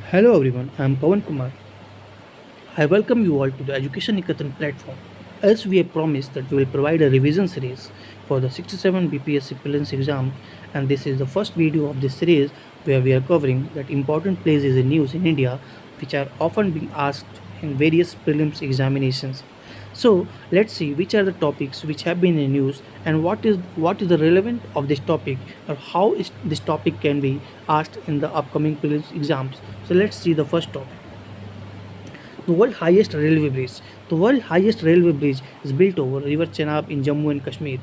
Hello everyone, I am Pawan Kumar. I welcome you all to the Education Nikatan platform. As we have promised that we will provide a revision series for the 67 BPSC prelims exam, and this is the first video of this series where we are covering that important places in news in India which are often being asked in various prelims examinations. So let's see which are the topics which have been in news and what is the relevant of this topic or how is this topic can be asked in the upcoming prelims exams. So let's see the first topic. The world highest railway bridge. The world highest railway bridge is built over River Chenab in Jammu and Kashmir.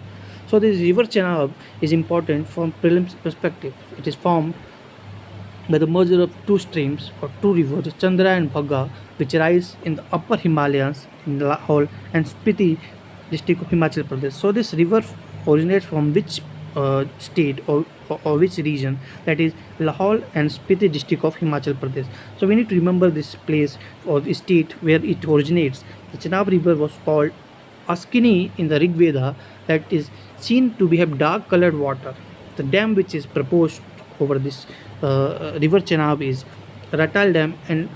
So this River Chenab is important from prelims perspective. It is formed by the merger of two streams or two rivers, Chandra and Bhagga, which rise in the upper Himalayas in Lahore and Spiti district of Himachal Pradesh. So this river originates from which state or which region? That is Lahore and Spiti district of Himachal Pradesh. So we need to remember this place or the state where it originates. The Chenab river was called Askini in the Rig Veda, that is seen to be have dark colored water. The dam which is proposed over this river Chenab is Ratal Dam and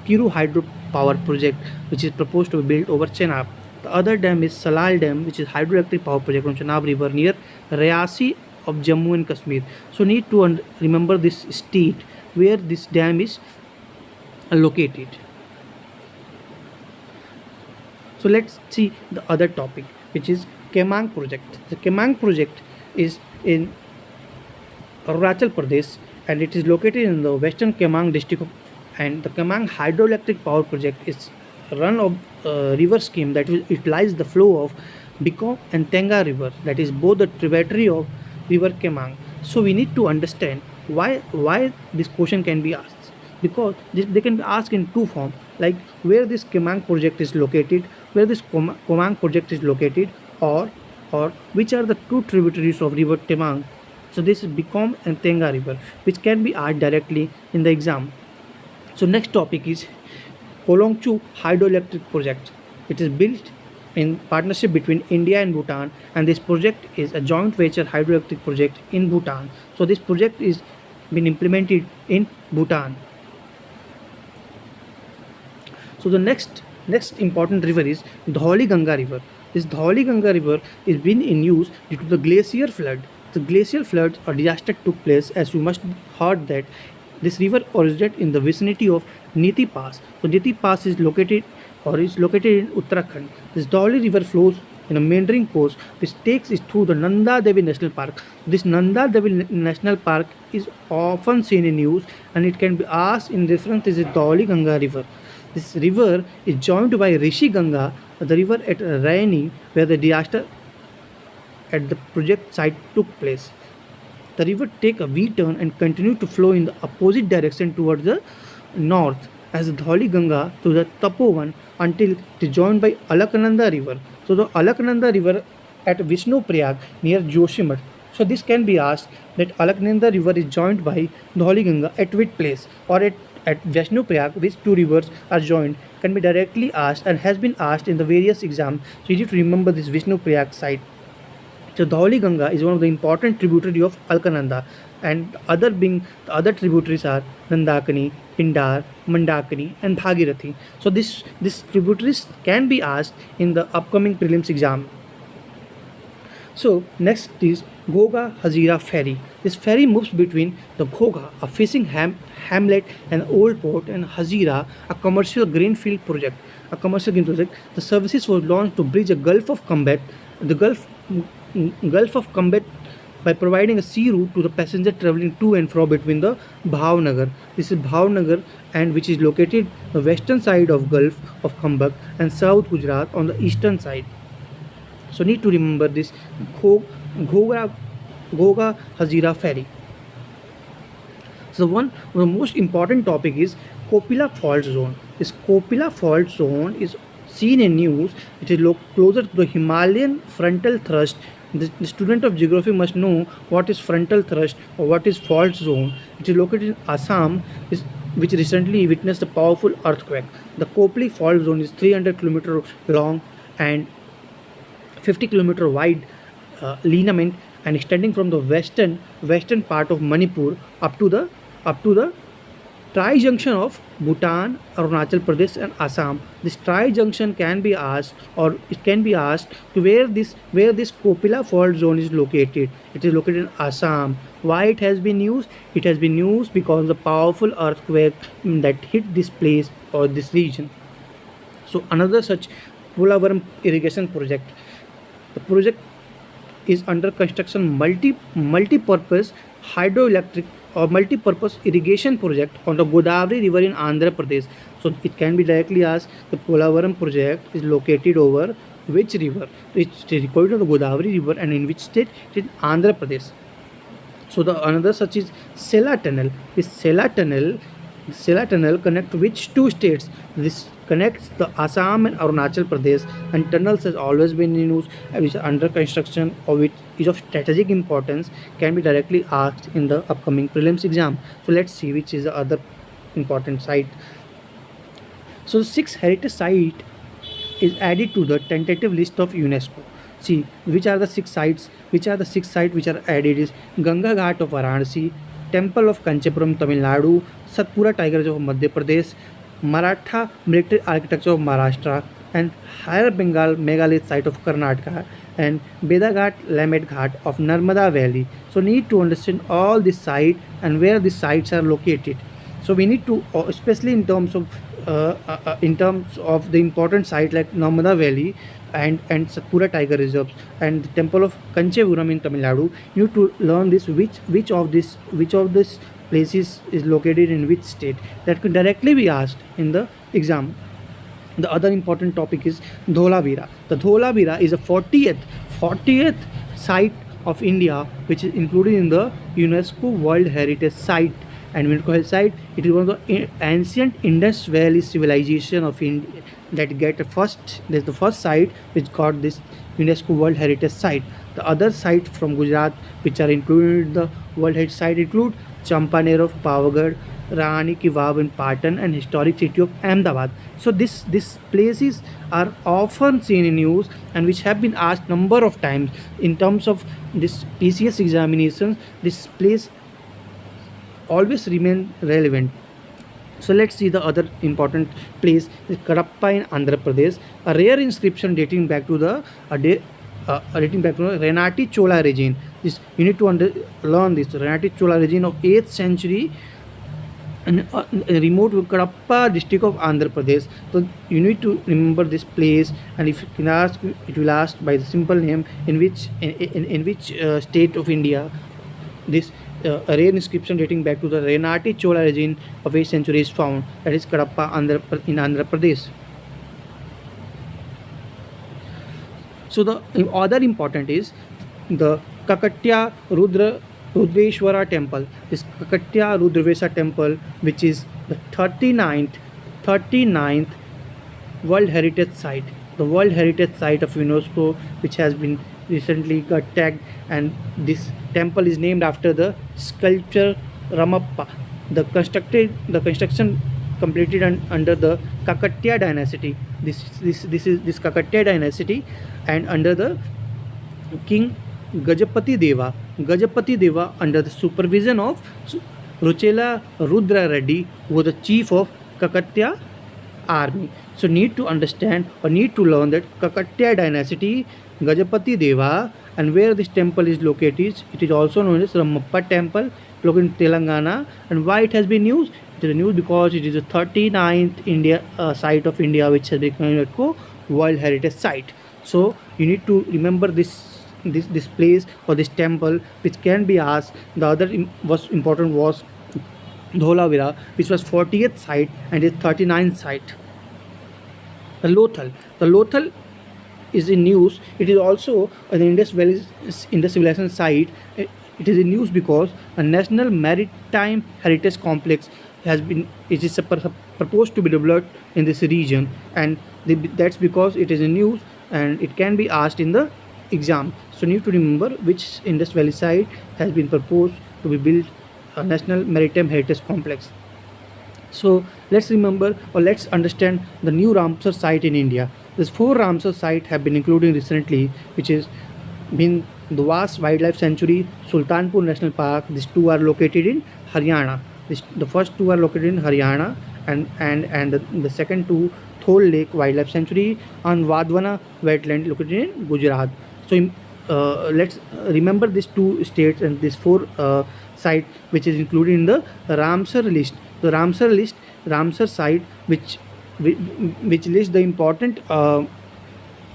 Kiru Hydro Power Project, which is proposed to be built over Chenab. The other dam is Salal Dam, which is hydroelectric power project from Chenab River near Rayasi of Jammu and Kashmir. So need to remember this state where this dam is located. So let's see the other topic, which is Kemang project. The Kemang project is in Arunachal Pradesh and it is located in the western Kemang district and the Kemang hydroelectric power project is run of river scheme that will utilize the flow of Biko and Tenga river, that is both the tributary of river Kemang. So we need to understand why this question can be asked, because they can be asked in two forms, like where this Kemang project is located, where this Kemang project is located, or which are the two tributaries of river Kemang. So this is Bikom and Tenga river, which can be asked directly in the exam. So next topic is Kolongchu hydroelectric project. It is built in partnership between India and Bhutan, and this project is a joint venture hydroelectric project in Bhutan. So this project is been implemented in Bhutan. So the next important river is Dhauli Ganga river. This Dhauli Ganga river is been in use due to the glacier flood. The glacial flood or disaster took place, as you must heard that this river originated in the vicinity of Niti Pass. So Niti Pass is located in Uttarakhand. This Dhauli river flows in a meandering course which takes it through the Nanda Devi National Park. This Nanda Devi National Park is often seen in news and it can be asked in reference to the Dhauli Ganga river. This river is joined by Rishi Ganga, the river at Raini, where the disaster at the project site took place. The river take a V-turn and continue to flow in the opposite direction towards the north as the Dhauli Ganga to the Tapovan until it is joined by Alaknanda river. So the Alaknanda river at Vishnu Prayag near Joshimath. So this can be asked that Alaknanda river is joined by Dhauli Ganga at which place, or at Vishnu Prayag which two rivers are joined, can be directly asked and has been asked in the various exams. So you need to remember this Vishnu Prayag site. So Dhauli Ganga is one of the important tributary of Alkananda, and the other tributaries are Nandakani, Pindar, Mandakani, and Bhagirathi. So these tributaries can be asked in the upcoming prelims exam. So next is Goga Hazira ferry. This ferry moves between the Goga, a fishing hamlet and old port, and Hazira, a commercial greenfield project. The services were launched to bridge a the Gulf of Combat by providing a sea route to the passenger traveling to and fro between the Bhavnagar. This is Bhavnagar, and which is located the western side of Gulf of Khambhat and South Gujarat on the eastern side. So need to remember this Goga Hazira ferry. So one of the most important topic is Kopila Fault Zone. This Kopila Fault Zone is seen in news. It is closer to the Himalayan frontal thrust. The student of geography must know what is frontal thrust or what is fault zone. It is located in Assam, which recently witnessed a powerful earthquake. The Kopli fault zone is 300 km long and 50 km wide lineament and extending from the western part of Manipur up to the tri-junction of Bhutan, Arunachal Pradesh and Assam. This tri-junction can be asked, or it can be asked, to where this Kopila fault zone is located. It is located in Assam. Why it has been used? It has been used because of the powerful earthquake that hit this place or this region. So another such Polavaram irrigation project. The project is under construction multi-purpose hydroelectric or multi-purpose irrigation project on the Godavari River in Andhra Pradesh. So it can be directly asked, the Polavaram project is located over which river? It's located on the Godavari River and in which state? It is Andhra Pradesh. So the another such is Sela Tunnel. Sela Tunnel connect which two states? This connects the Assam and Arunachal Pradesh, and tunnels has always been in use and which are under construction or which is of strategic importance, can be directly asked in the upcoming prelims exam. So let's see which is the other important site. So the sixth heritage site is added to the tentative list of UNESCO. See, which are the six sites? Which are the six sites which are added is Ganga Ghat of Varanasi, Temple of Kanchipuram, Tamil Nadu, Satpura Tiger Reserve of Madhya Pradesh, Maratha military architecture of Maharashtra, and Higher Bengal Megalithic site of Karnataka, and Bedaghat Lamed Ghat of Narmada Valley. So need to understand all these sites and where these sites are located. So we need to, especially in terms of the important site like Narmada Valley and Satpura Tiger Reserves and the Temple of Kanchepuram in Tamil Nadu, you need to learn this which of this places is located in which state. That could directly be asked in the exam. The other important topic is Dholavira. The Dholavira is a 40th site of India, which is included in the UNESCO World Heritage Site. And UNESCO Heritage Site, it is one of the ancient Indus Valley civilization of India that get a first. This is the first site which got this UNESCO World Heritage Site. The other site from Gujarat which are included in the World Heritage Site include Champaner of Pavagadh, Rani Ki Vav in Patan, and historic city of Ahmedabad. So these places are often seen in news and which have been asked number of times in terms of this PCS examinations. This place always remain relevant. So let's see the other important place is Kadapa in Andhra Pradesh, a rare inscription dating back to the Renati Chola regime. This you need to learn this Renati Chola regime of 8th century and remote Kadapa district of Andhra Pradesh. So you need to remember this place, and if you can ask, it will ask by the simple name in which state of India this a rare inscription dating back to the Renati Chola regime of 8th century is found. That is Kadapa in Andhra Pradesh. So the other important is the Kakatya Rudreshwara temple. This Kakatya Rudreshwara temple, which is the 39th World Heritage Site. The World Heritage Site of UNESCO, which has been recently got tagged, and this temple is named after the sculptor Ramappa. The construction completed under the Kakatya dynasty. This Kakatya dynasty, and under the King Gajapati Deva under the supervision of Ruchela Rudra Reddy, who was the chief of Kakatya army. So need to understand or need to learn that Kakatya dynasty, Gajapati Deva, and where this temple is located. It is also known as Ramappa temple, located in Telangana. And why it has been used? It is used because it is the 39th site of India which has become UNESCO World Heritage Site. So you need to remember this place or this temple which can be asked. The other important was Dholavira, which was 40th site and is 39th site. The Lothal is in news. It is also an Indus Valley civilization site. It is in news because a national maritime heritage complex it is proposed to be developed in this region, and that's because it is in news and it can be asked in the exam. So you need to remember which Indus Valley site has been proposed to be built a national maritime heritage complex. So let's remember or let's understand the new Ramsar site in India. These 4 Ramsar sites have been included recently, which is been the vast wildlife sanctuary, Sultanpur National Park. These two are located in Haryana. The first two are located in Haryana, and the second two, Thol Lake Wildlife Sanctuary and Vadwana Wetland located in Gujarat. So let's remember these two states and these four site which is included in the Ramsar list. The Ramsar site which, which lists the important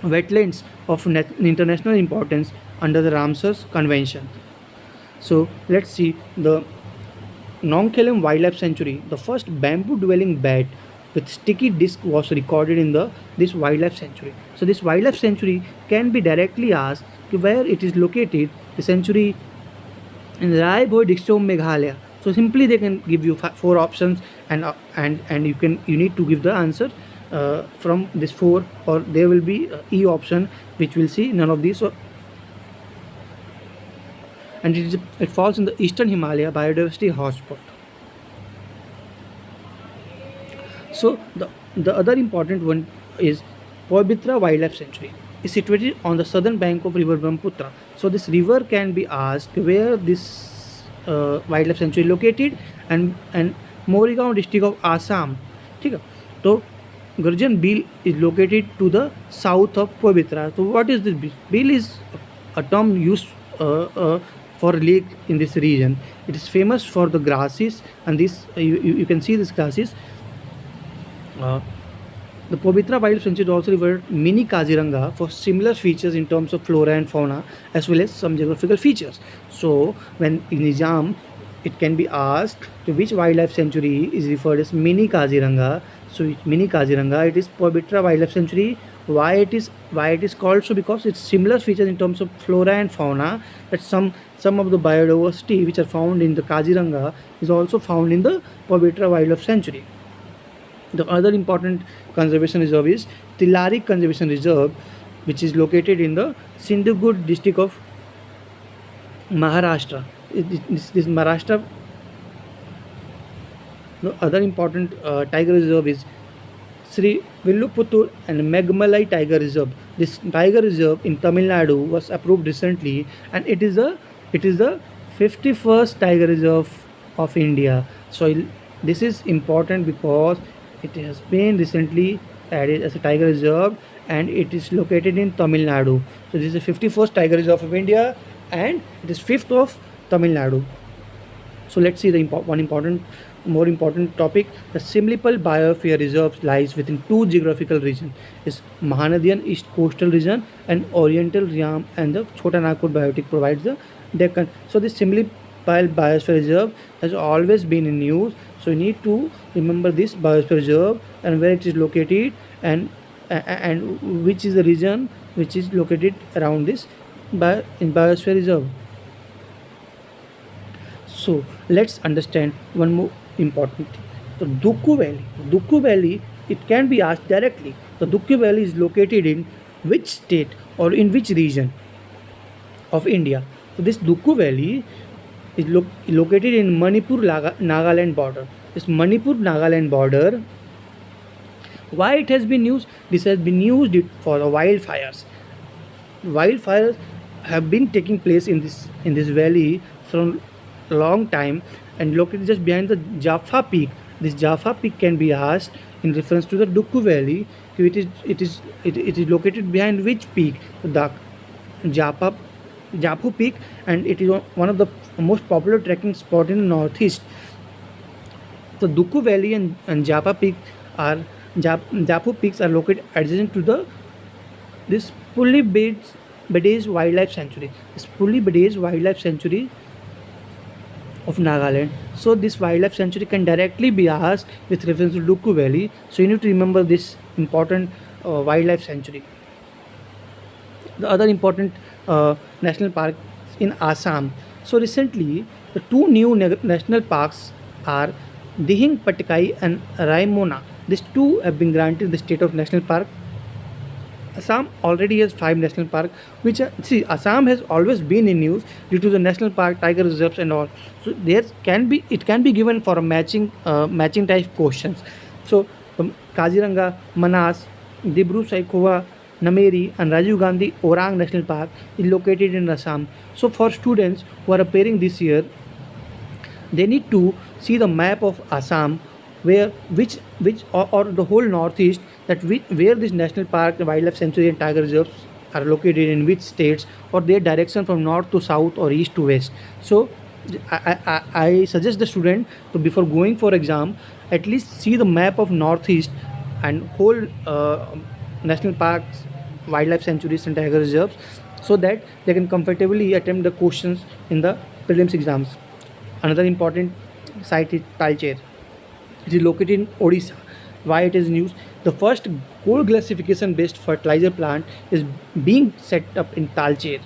wetlands of international importance under the Ramsar Convention. So let's see the Nongkelam Wildlife Sanctuary. The first bamboo dwelling bat with sticky disc was recorded in the this wildlife sanctuary. So this wildlife sanctuary can be directly asked where it is located. The sanctuary in Raibhoi district of Meghalaya. So simply they can give you four options, and you need to give the answer from this four, or there will be E option which will see none of these. So, and it falls in the Eastern Himalaya biodiversity hotspot. So the other important one is Pabitra Wildlife Sanctuary. Is situated on the southern bank of river Brahmaputra. So this river can be asked where this wildlife sanctuary located, and Morigaon district of Assam. ठीक है, तो Garjan Bill is located to the south of Pabitra. So what is this bill? Bill is a term used for lake in this region. It is famous for the grasses, and this you can see these grasses. The Pabitra Wildlife Sanctuary is also referred Mini Kaziranga for similar features in terms of flora and fauna as well as some geographical features. So when in exam it can be asked to which wildlife sanctuary is referred as Mini Kaziranga. So Mini Kaziranga, it is Pabitra Wildlife Sanctuary. Why it is called so? Because it's similar features in terms of flora and fauna, that some of the biodiversity which are found in the Kaziranga is also found in the Pabitra Wildlife Sanctuary. The other important conservation reserve is Tilarik Conservation Reserve, which is located in the Sindhugud district of Maharashtra. This Maharashtra. The other important tiger reserve is Sri Villuputtur and Megmalai Tiger Reserve. This tiger reserve in Tamil Nadu was approved recently, and it is the 51st tiger reserve of India. So this is important because it has been recently added as a tiger reserve, and it is located in Tamil Nadu. So this is the 51st tiger reserve of India, and it is 5th of Tamil Nadu. So let's see the more important topic. The Simlipal Biosphere Reserve lies within two geographical regions: is Mahanadian East Coastal Region and Oriental Siam, and the Chota Nagpur Biotic provides the Deccan. So this Simlipal Biosphere Reserve has always been in news. So you need to remember this biosphere reserve and where it is located, and which is the region which is located around this in biosphere reserve. So let's understand one more important thing. The Dukku Valley, it can be asked directly. The Dukku Valley is located in which state or in which region of India? So this Dukku Valley is located in Manipur Nagaland border. This Manipur Nagaland border, why it has been used? This has been used for the wildfires. Wildfires have been taking place in this valley for a long time, and located just behind the Jaffa Peak. This Jaffa Peak can be asked in reference to the Dukku Valley. It is located behind which peak? The Japu Peak, and it is one of the most popular trekking spot in the northeast. The Dukku Valley and Japu Peaks are located adjacent to this Pulli Bedage Wildlife Sanctuary. This Pulli Bedage Wildlife Sanctuary of Nagaland. So this wildlife sanctuary can directly be asked with reference to Dukku Valley. So you need to remember this important wildlife sanctuary. The other important national park in Assam. So recently, the two new national parks are Dihing Patkai and Raimona. These two have been granted the state of national park. Assam already has 5 national parks, which Assam has always been in news due to the national park, tiger reserves, and all. So it can be given for a matching type questions. So Kaziranga, Manas, Dibru Saikhowa, Nameri, and Rajiv Gandhi Orang National Park is located in Assam. So for students who are appearing this year, they need to see the map of Assam, where or the whole northeast, that where this national park, wildlife sanctuary, and tiger reserves are located in which states, or their direction from north to south or east to west. So I suggest the student to, before going for exam, at least see the map of northeast and whole national parks, wildlife sanctuaries, and tiger reserves, so that they can comfortably attempt the questions in the prelims exams. Another important site is Talcher. It is located in Odisha. Why it is news? The first coal gasification based fertilizer plant is being set up in Talcher.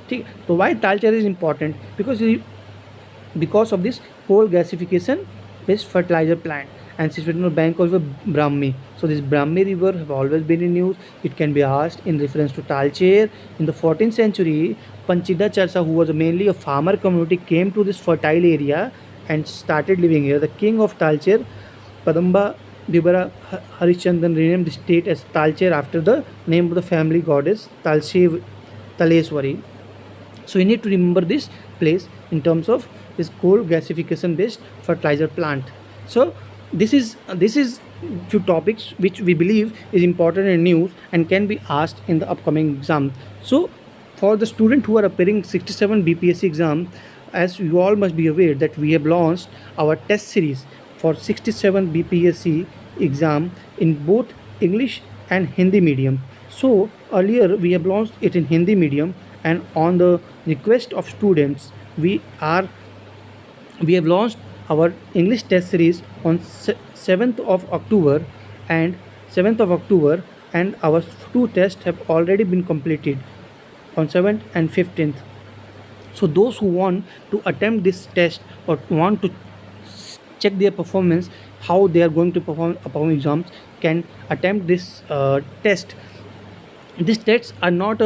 ठीक है? तो why Talcher is important? Because of this coal gasification based fertilizer plant, and situated on the bank of the Brahmi. So this Brahmi river have always been in news. It can be asked in reference to Talcher. In the 14th century, Panchida Charsa, who was mainly a farmer community, came to this fertile area and started living here. The king of Talcher, Padamba Dibara Harishchandran, renamed the state as Talcher after the name of the family goddess Taleswari. So you need to remember this place in terms of this coal gasification based fertilizer plant. So this is few topics which we believe is important in news and can be asked in the upcoming exam. So for the student who are appearing 67 BPSC exam, as you all must be aware that we have launched our test series for 67 BPSC exam in both English and Hindi medium. So earlier we have launched it in Hindi medium, and on the request of students, we have launched our English test series on 7th of October and 7th of October, and our two tests have already been completed on 7th and 15th. So those who want to attempt this test or want to check their performance, how they are going to perform upon exams, can attempt this test. These tests are not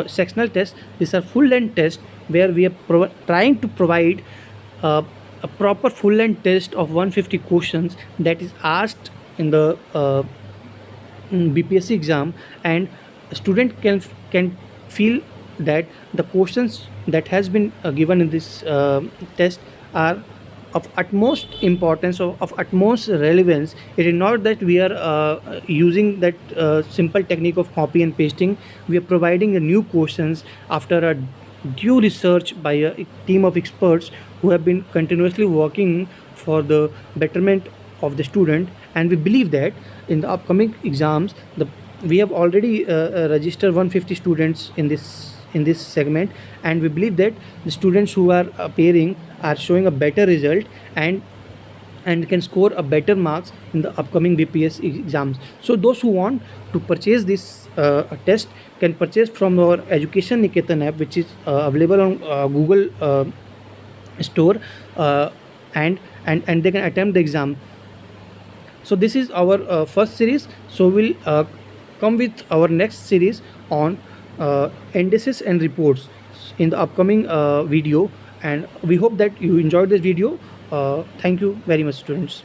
sectional tests. These are full length tests where we are trying to provide a proper full length test of 150 questions that is asked in the BPSC exam, and a student can feel that the questions that has been given in this test are of utmost importance, of utmost relevance. It is not that we are using that simple technique of copy and pasting. We are providing a new questions after a due research by a team of experts who have been continuously working for the betterment of the student. And we believe that in the upcoming exams, we have already registered 150 students in this segment, and we believe that the students who are appearing are showing a better result and can score a better marks in the upcoming BPS exams. So those who want to purchase this test can purchase from our Education Niketan app, which is available on Google store, and they can attempt the exam. So this is our first series. So we'll come with our next series on indices and reports in the upcoming video, and we hope that you enjoyed this video. Thank you very much, students.